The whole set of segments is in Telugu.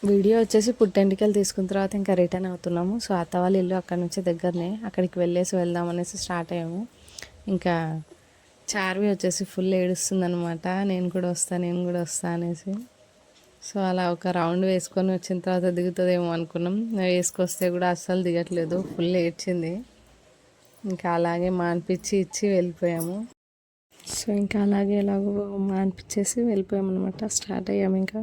వీడియో వచ్చేసి పుట్టెంటికలు తీసుకున్న తర్వాత ఇంకా రిటర్న్ అవుతున్నాము. సో అత్త వాళ్ళ ఇల్లు అక్కడ నుంచి దగ్గరనే, అక్కడికి వెళ్ళేసి వెళ్దాం అనేసి స్టార్ట్ అయ్యాము. ఇంకా చార్వి వచ్చేసి ఫుల్ ఏడుస్తుంది అనమాట, నేను కూడా వస్తా అనేసి. సో అలా ఒక రౌండ్ వేసుకొని వచ్చిన తర్వాత దిగుతుందేమో అనుకున్నాం. వేసుకొస్తే కూడా అస్సలు దిగట్లేదు, ఫుల్ ఏడ్చింది. ఇంకా అలాగే మాన్పించి ఇచ్చి వెళ్ళిపోయాము. సో ఇంకా అలాగే ఎలాగో మాన్పించేసి వెళ్ళిపోయాము అనమాట. స్టార్ట్ అయ్యాము ఇంకా.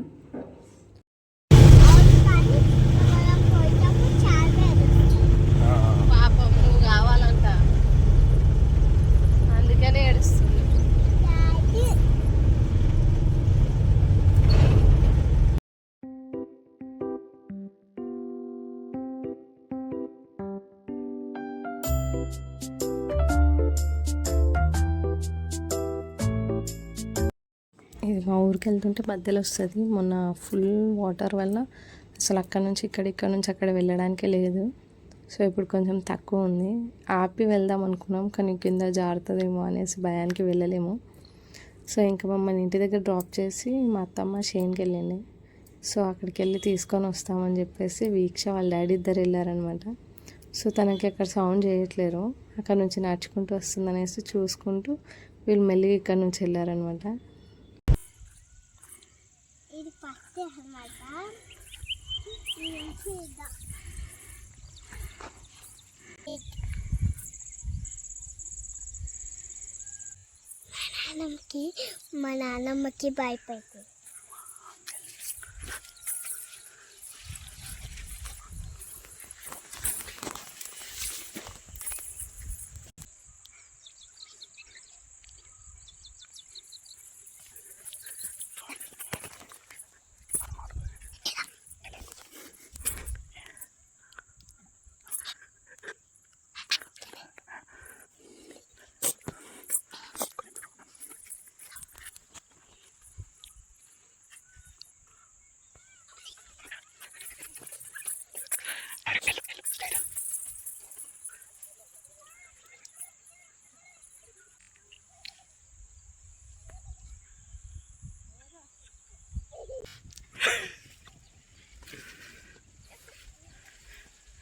ఇది మా ఊరికి వెళ్తుంటే మధ్యలో వస్తుంది. మొన్న ఫుల్ వాటర్ వల్ల అసలు అక్కడ నుంచి ఇక్కడ నుంచి అక్కడ వెళ్ళడానికే లేదు. సో ఇప్పుడు కొంచెం తక్కువ ఉంది. ఆపి వెళ్దాం అనుకున్నాం, కానీ కింద జారుతుందేమో అనేసి భయానికి వెళ్ళలేము. సో ఇంకా మమ్మల్ని ఇంటి దగ్గర డ్రాప్ చేసి మా అత్తమ్మ షేన్కి వెళ్ళింది. సో అక్కడికి వెళ్ళి తీసుకొని వస్తామని చెప్పేసి వీక్ష వాళ్ళ డాడీ ఇద్దరు వెళ్ళారనమాట. సో తనకి అక్కడ సౌండ్ చేయట్లేరు, అక్కడ నుంచి నడుచుకుంటూ వస్తుందనేసి చూసుకుంటూ వీళ్ళు మెల్లిగా ఇక్కడ నుంచి వెళ్ళారనమాట. మా నాన్నమ్మకి భయపడుతుంది.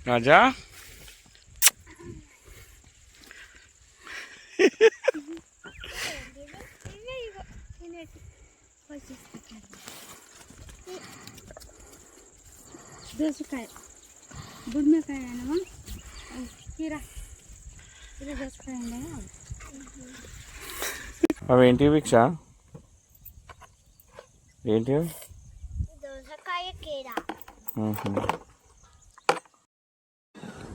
రాజా దోసకాయ బుడ్మకాయ అనమా కీరా ఇది దోసకాయ అండి. అవేంటి వీక్ష, ఏంటి దోసకాయ కీరా.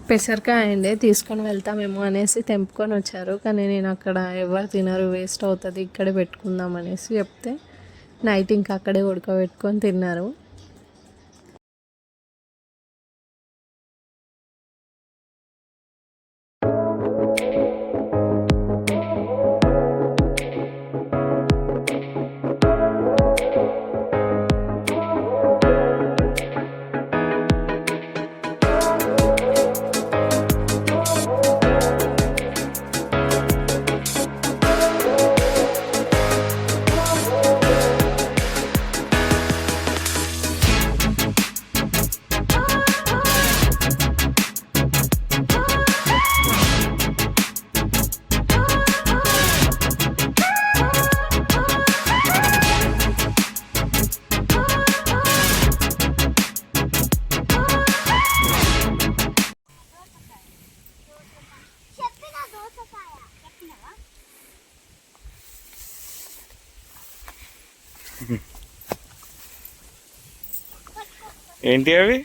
పెసరకాయ అండి, తీసుకొని వెళ్తామేమో అనేసి తెంపుకొని వచ్చారు. కానీ నేను అక్కడ ఎవరు తినరు, వేస్ట్ అవుతుంది, ఇక్కడే పెట్టుకుందాం అనేసి చెప్తే నైట్ ఇంకా అక్కడే ఉడకబెట్టుకొని తిన్నారు. ఏంటి అవి?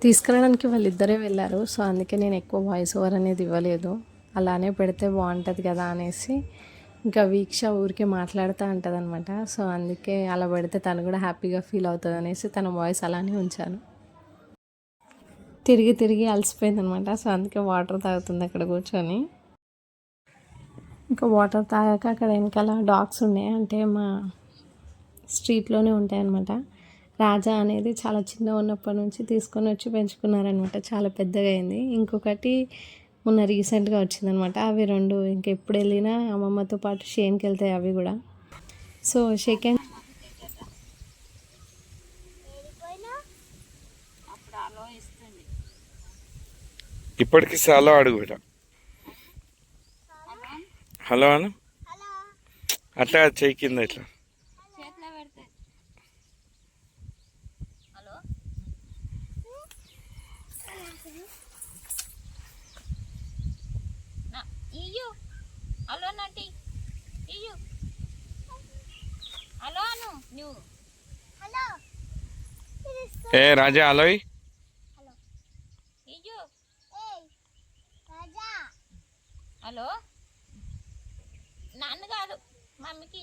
తీసుకురావడానికి వాళ్ళిద్దరే వెళ్ళారు. సో అందుకే నేను ఎక్కువ వాయిస్ ఓవర్ అనేది ఇవ్వలేదు, అలానే పెడితే బాగుంటుంది కదా అనేసి. ఇంకా వీక్ష ఊరికే మాట్లాడుతూ ఉంటుంది అనమాట. సో అందుకే అలా పెడితే తను కూడా హ్యాపీగా ఫీల్ అవుతుంది అనేసి తన వాయిస్ అలానే ఉంచాను. తిరిగి తిరిగి అలసిపోయింది అనమాట. సో అందుకే వాటర్ తాగుతుంది అక్కడ కూర్చొని. ఇంకా వాటర్ తాగాక అక్కడ వెనకాల డాగ్స్ ఉన్నాయి, అంటే మా స్ట్రీట్లోనే ఉంటాయన్నమాట. రాజా అనేది చాలా చిన్న ఉన్నప్పటి నుంచి తీసుకొని వచ్చి పెంచుకున్నారనమాట. చాలా పెద్దగా అయింది. ఇంకొకటి మొన్న రీసెంట్గా వచ్చిందనమాట. అవి రెండు ఇంకెప్పుడు వెళ్ళినా అమ్మమ్మతో పాటు షేన్కి వెళ్తాయి అవి కూడా. సో సెకండ్ ఇప్పటికి చాలా అడుగు బిడ్డ. హలో అను, అట్లా చెయ్యి కింద ఇట్లా. ఏ రాజా హలో హలో నాన్న కాదు మమ్మీకి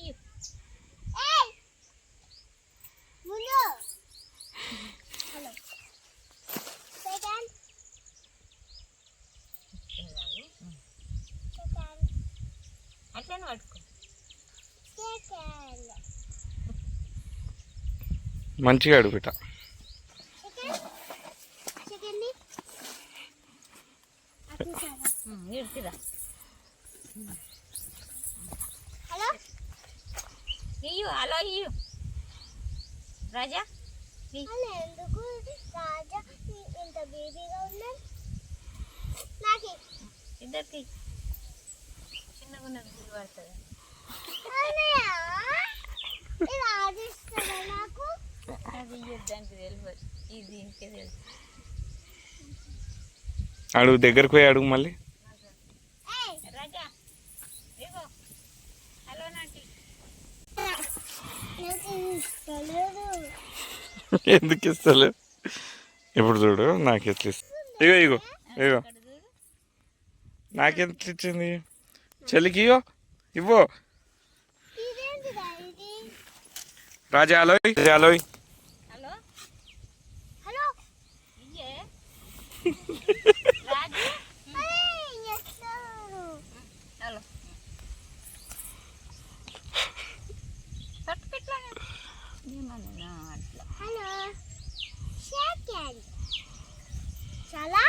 అట్లనే పట్టుకో. మంచిగా అడుగు బిడ్డ. ఇడుతురా ఇయ్యు హలో ఇయ్యు రాజా. ఎందుకు రాజా ఇంత బేబీగా ఉన్నాడు? నాకు ఇద్దరికి చిన్నగా ఉన్నది గుడి పడుతుంది. నాకు అది ఇయ్యడానికి తెలియదు, ఇది దీనికే తెలుసు. అడుగు, దగ్గరకు పోయి అడుగు మళ్ళీ. రాజా ఇగో హలో నాటి. ఎందుకు ఇస్తలే? ఇప్పుడు చూడు నాకు ఎట్లా ఇస్తా. ఇగో ఇగో ఇగో నాకెంత ఇచ్చింది చెల్లికి. ఇగో ఇవ్వు రాజా హలో రాజా హలో. హలో హలో ఇయ్యే రాజు హలో పట్టుకెట్లా ఏమన్నా అట్లా. హలో సెకండ్ చాలా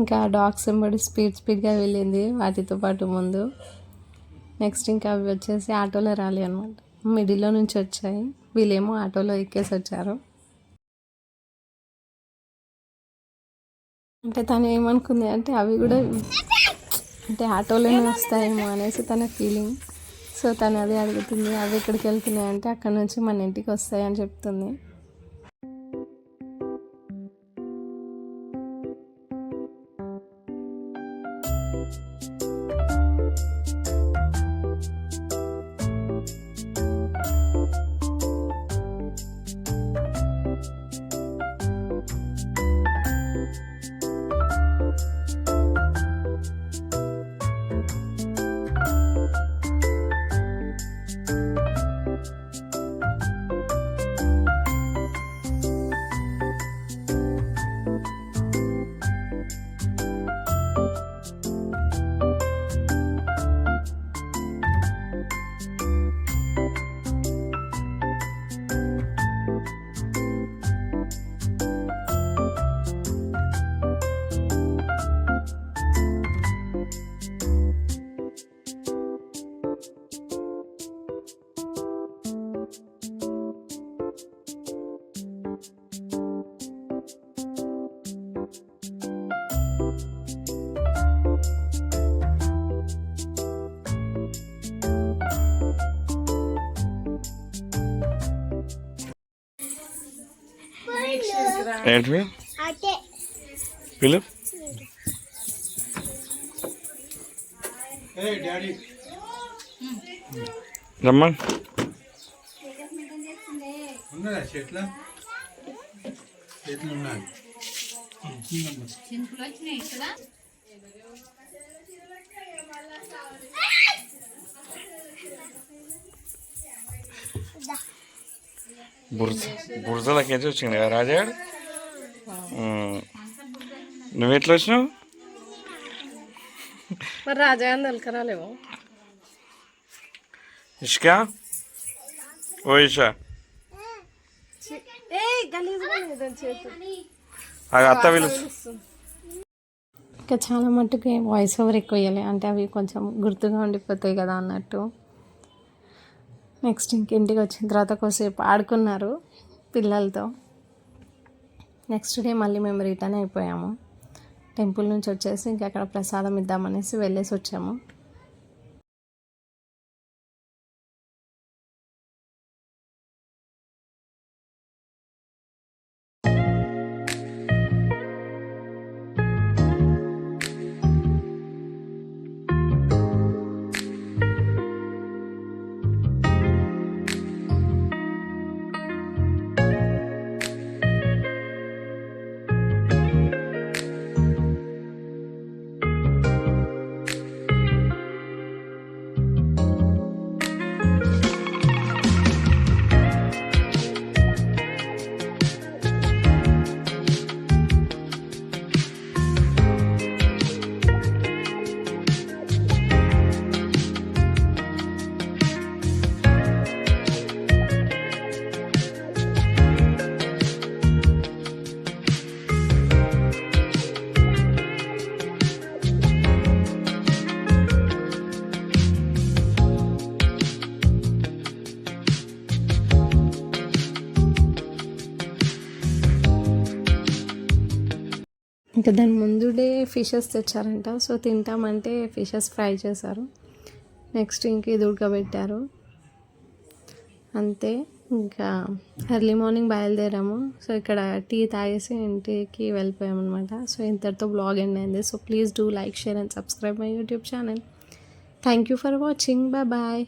ఇంకా డాగ్స్ వెంబడి స్పీడ్గా వెళ్ళింది వాటితో పాటు ముందు. నెక్స్ట్ ఇంకా అవి వచ్చేసి ఆటోలో రాలి అనమాట. మిడిల్లో నుంచి వచ్చాయి, వీళ్ళేమో ఆటోలో ఎక్కేసి వచ్చారు. అంటే తను ఏమనుకుంది అంటే అవి కూడా అంటే ఆటోలోనే వస్తాయేమో అనేసి తన ఫీలింగ్. సో తను అదే అడుగుతుంది, అవి ఎక్కడికి వెళ్తున్నాయి అంటే అక్కడ నుంచి మన ఇంటికి వస్తాయని చెప్తుంది. ఏంటి అదే పిలు. రమ్మా ఉన్నదా చెట్ల చెట్లు ఉన్నాయి. చింతలు వచ్చినాయి ఇక్కడ. బురదలకి వచ్చింది కదా రాజాడు. నువ్వు ఎట్లా వచ్చినావు? మరి రాజాగారిని దొరకరాలేమో. ఇష్కా ఓ ఇషా అత్త పిలుస్తుంది. ఇంకా చాలా మట్టుకు వాయిస్ ఓవర్ ఎక్కువ ఇవ్వలే, అంటే అవి కొంచెం గుర్తుగా ఉండిపోతాయి కదా అన్నట్టు. నెక్స్ట్ ఇంటికి వచ్చిన తర్వాత కొద్దిసేపు ఆడుకున్నారు పిల్లలతో. నెక్స్ట్ డే మళ్ళీ మేము రిటర్న్ అయిపోయాము. టెంపుల్ నుంచి వచ్చేసి ఇంకా అక్కడ ప్రసాదం ఇద్దామనేసి వెళ్ళేసి వచ్చాము. ఇంకా దాని ముందు డే ఫిషెస్ తెచ్చారంట, సో తింటామంటే ఫిషెస్ ఫ్రై చేశారు. నెక్స్ట్ ఇంక ఇది ఉడకబెట్టారు అంతే. ఇంకా ఎర్లీ మార్నింగ్ బయలుదేరాము. సో ఇక్కడ టీ తాగేసి ఇంటికి వెళ్ళిపోయాము అనమాట. సో ఇంతటితో బ్లాగ్ ఎండ్ అయింది. So please do like, share and subscribe my YouTube channel. Thank you for watching. Bye.